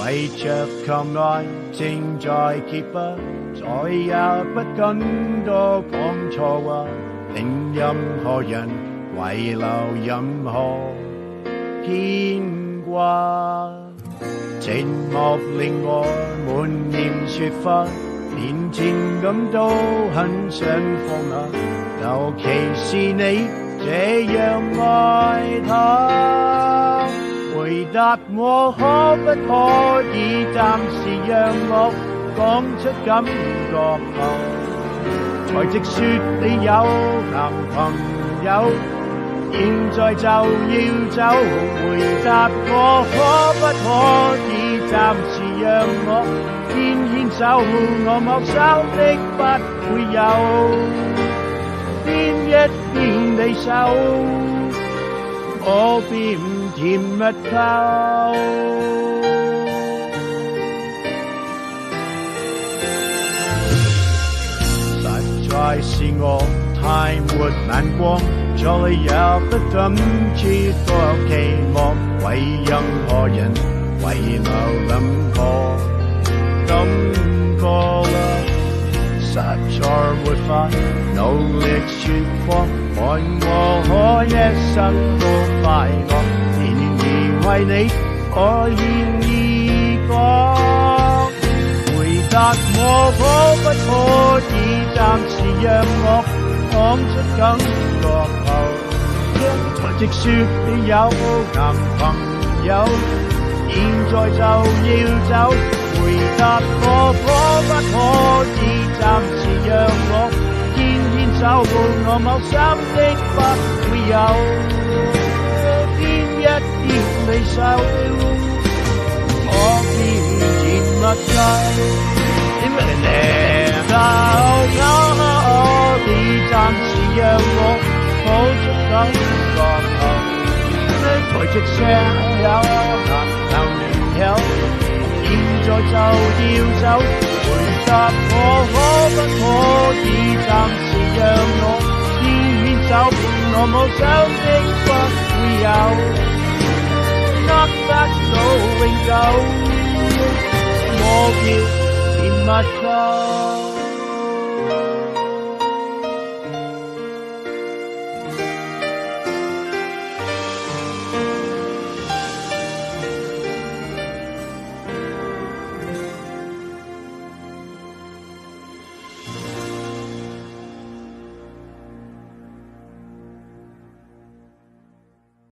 為着求愛正在揭不，再也不敢多講錯話，令任何人遺留任何牽掛。寂寞令我滿面雪花，連情感都很想放下，尤其是你這樣愛他。回答我可不可以暫時讓我講出感覺後，才直說你有男朋友，現在就要走。回答我可不可以暫時讓我牽手，我陌生的不會有，牽一牽你手，我便甜蜜透。實在是我太沒眼光，再也不敢諸多期望，為任何人遺留任何感覺啦。實在沒法努力說謊，愛我可一生都快樂，然而為你我願意講。回答我可不可以暫時讓我講出感覺後，才直說你有男朋友，現在就要走。回答我可不可以暫時讓我牽手，我陌生的不會有，牽一牽你手，我便甜蜜透。點解你可以暫時讓我抱出感覺後，才直說有男朋友，現在就要走。回答我可不可以暫時讓我牽手，我夢想的不會有，握得到永久，我叫甜蜜透。